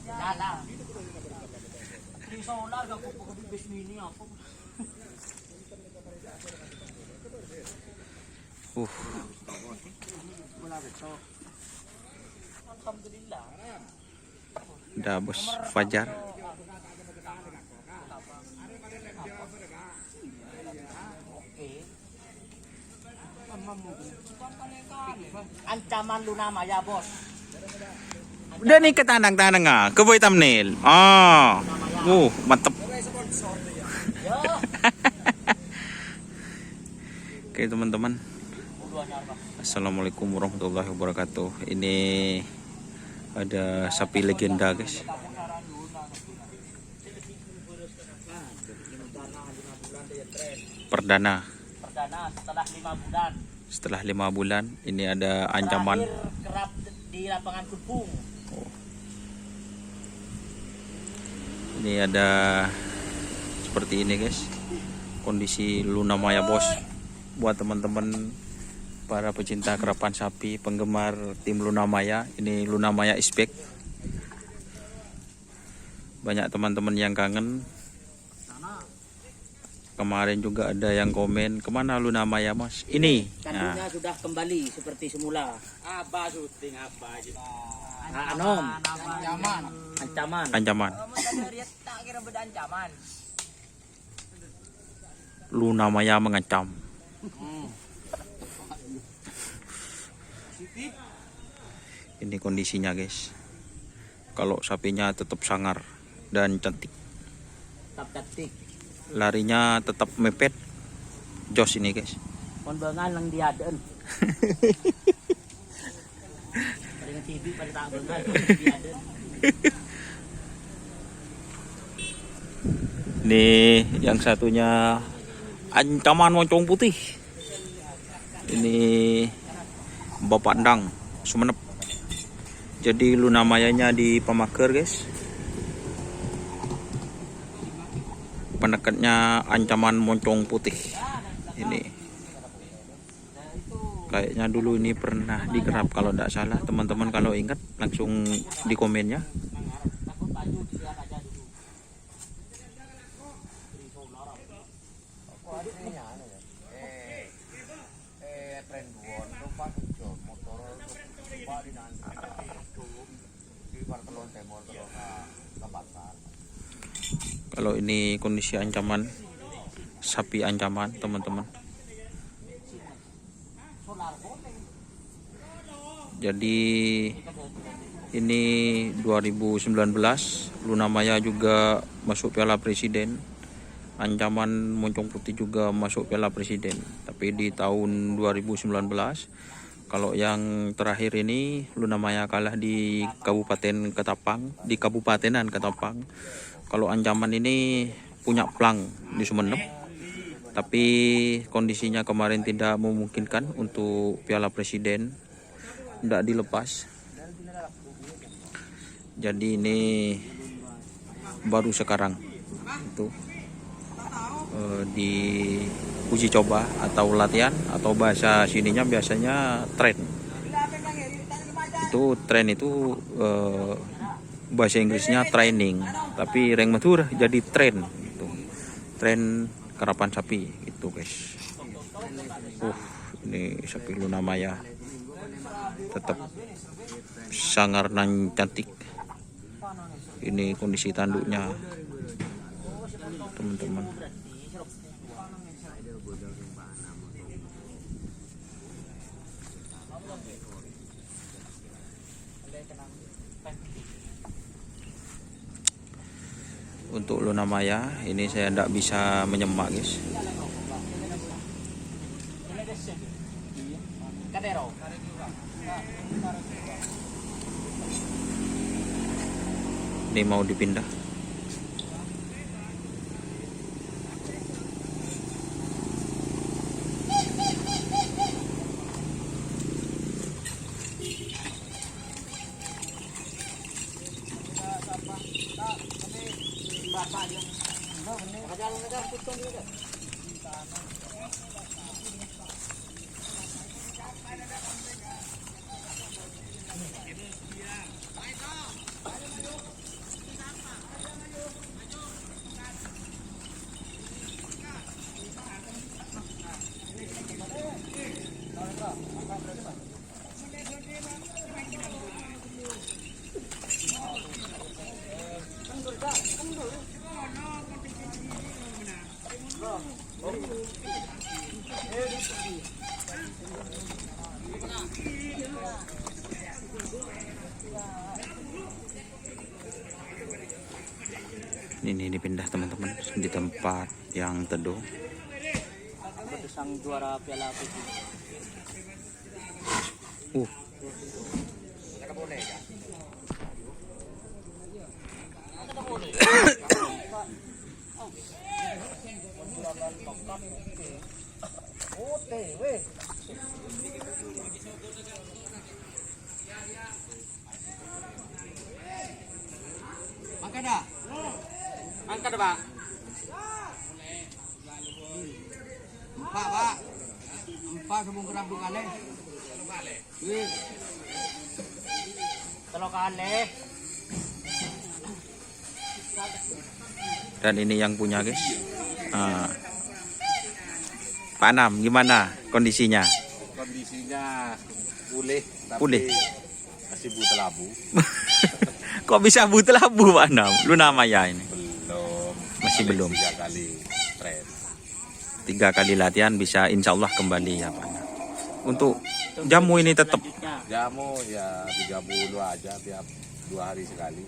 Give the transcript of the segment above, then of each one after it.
Nada. Free solar ako po kami best mini ako. Wala beto. Alhamdulillah. Udah bos Fajar. Ancaman Luna Maya, bos. Udah nih ke tanang-tanang ke boy thumbnail. Mantep. Oke teman-teman. Assalamualaikum warahmatullahi wabarakatuh. Ini ada sapi legenda guys. Perdana setelah 5 bulan ini ada ancaman kerap di lapangan Kupung. Ini ada seperti ini guys kondisi Luna Maya bos. Buat teman-teman para pecinta kerapan sapi, penggemar tim Luna Maya, ini Luna Maya Ispek. Banyak teman-teman yang kangen. Kemarin juga ada yang komen, kemana Luna Maya mas? Ini Kandungnya sudah kembali seperti semula. Apa syuting apa aja? Ancaman. Tak kira beda ancaman. Luna Maya mengancam. Ini kondisinya guys. Kalau sapinya tetap sangar dan cantik. Tetap cantik. Larinya tetap mepet. Jos ini guys. Konbengan lang diaden. Paling TV pada tak bengan diaden. Nih yang satunya ancaman moncong putih. Ini Bapak Endang Sumenep. Jadi Luna Mayanya di Pemaker guys. Penekatnya ancaman moncong putih. Ini kayaknya dulu ini pernah dikerap kalau tidak salah. Teman-teman kalau ingat langsung di komennya. Kalau ini kondisi ancaman sapi ancaman teman-teman. Jadi ini 2019 Luna Maya juga masuk Piala Presiden. Ancaman moncong putih juga masuk Piala Presiden. Tapi di tahun 2019 kalau yang terakhir ini Luna Maya kalah di Kabupaten Ketapang, di Kabupatenan Ketapang. Kalau ancaman ini punya plang di Sumenep, tapi kondisinya kemarin tidak memungkinkan untuk Piala Presiden, tidak dilepas. Jadi ini baru sekarang itu di uji coba atau latihan atau bahasa sininya biasanya tren. Itu tren itu bahasa Inggrisnya training, tapi reng matur jadi tren gitu. Tren karapan sapi itu guys. Ini sapi Luna Maya tetap sangar dan cantik. Ini kondisi tanduknya teman-teman. Untuk Luna Maya ini saya tidak bisa menyemak guys. Ini mau dipindah. Ini dipindah teman-teman di tempat yang teduh. Betul sang juara Piala Presiden. Angkat Pak. Pak. Empat sebelum kerap dua kali. Kalau kali. Dan ini yang punya guys. Nah, Pak Anam gimana kondisinya? Kondisinya pulih tapi Pulih. masih buta labu. Kok bisa buta labu Pak Anam? Luna Maya ini Belum. masih belum. 3 kali stres. 3 kali latihan bisa insya Allah kembali ya Pak Anam. Untuk jamu ini tetap Jamu ya 30 aja tiap 2 hari sekali.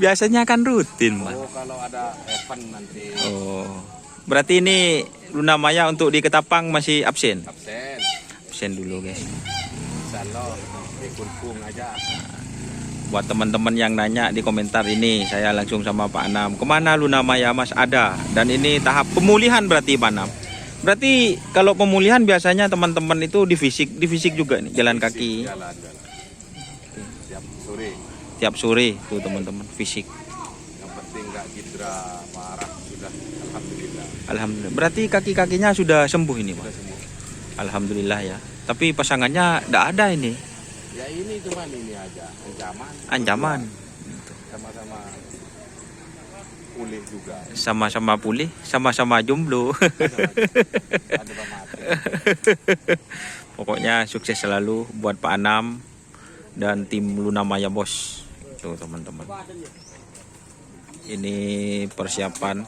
biasanya kan rutin Pak. Oh kalau ada event nanti Oh, berarti ini Luna Maya untuk di Ketapang masih absen? absen. Absen dulu guys. Insya Allah ikut pung aja. Buat teman-teman yang nanya di komentar ini, saya langsung sama Pak Anam. Kemana Luna Maya Mas? Ada. Dan ini tahap pemulihan berarti Pak Anam. Berarti kalau pemulihan biasanya teman-teman itu di fisik juga nih, jalan kaki. Jalan. Tiap sore. Tiap sore tuh teman-teman fisik. Yang penting nggak cedera parah sudah. Alhamdulillah. Alhamdulillah. Berarti kaki-kakinya sudah sembuh ini Pak. Sudah sembuh. Alhamdulillah ya. Tapi pasangannya enggak ada ini. Ya ini cuman ini aja ancaman. Ancaman. Sama-sama pulih juga. Sama-sama pulih, sama-sama jomblo. Ada mati. Pokoknya sukses selalu buat Pak Anam dan tim Luna Maya Bos. Tuh teman-teman. Ini persiapan.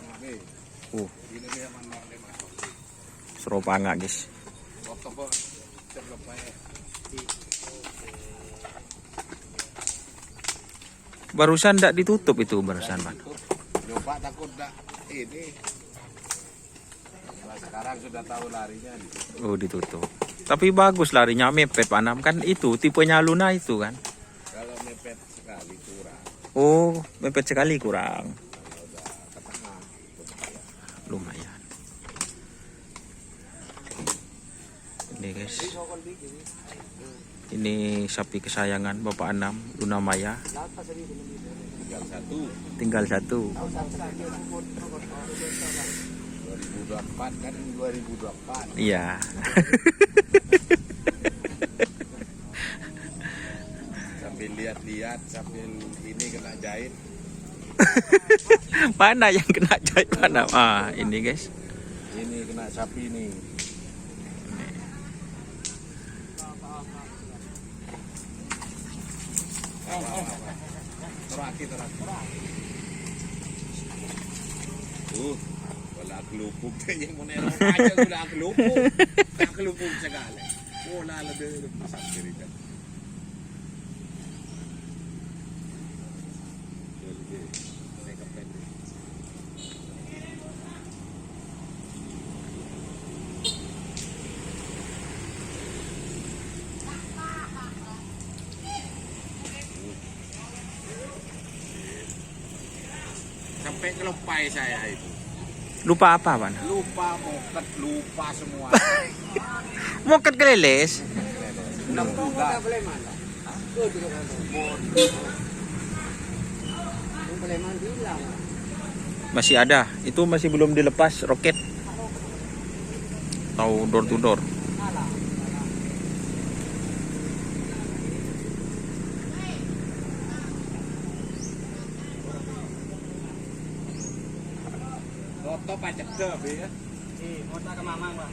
Seropanga guys. Barusan tidak ditutup itu barusan Pak. Coba takut dah ini. Kalau sekarang sudah tahu larinya. Oh ditutup. Tapi bagus larinya mepet Pak Anam kan itu tipenya Luna itu kan. Kalau mepet sekali kurang. Oh mepet sekali kurang. Kalau udah ke tengah Lumayan. Ini guys. Ini sapi kesayangan Bapak Anam Luna Maya. tinggal Tinggal 1. satu. 2024 kan 2024. Iya. Sambil lihat-lihat sambil ini kena jahit. Mana yang kena jahit Pak Anam? Ah ini guys. Ini kena sapi nih. Teraki. Wala kelupuk yang mau nerong aja udah kelupuk sekali. Oh lala deh sampai kan. Sampai kelopai saya itu. Lupa apa Pak? Lupa moket, lupa semua. Moket keleles. 6 bulan. Masih ada. Itu masih belum dilepas roket. Atau door to door. Foto pajak deh ya. Kota ke Mamang Pak.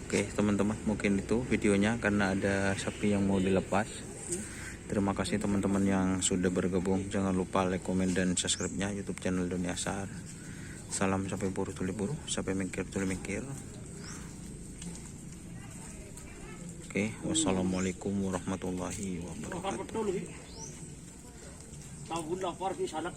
Oke teman-teman, mungkin itu videonya karena ada sapi yang mau dilepas. Terima kasih teman-teman yang sudah bergabung. Jangan lupa like, komen, dan subscribe-nya YouTube channel Doni Asar. Salam sampai buru tuli buru, sampai mikir tuli mikir. Oke, wassalamualaikum warahmatullahi wabarakatuh. Tahu guna par di sana.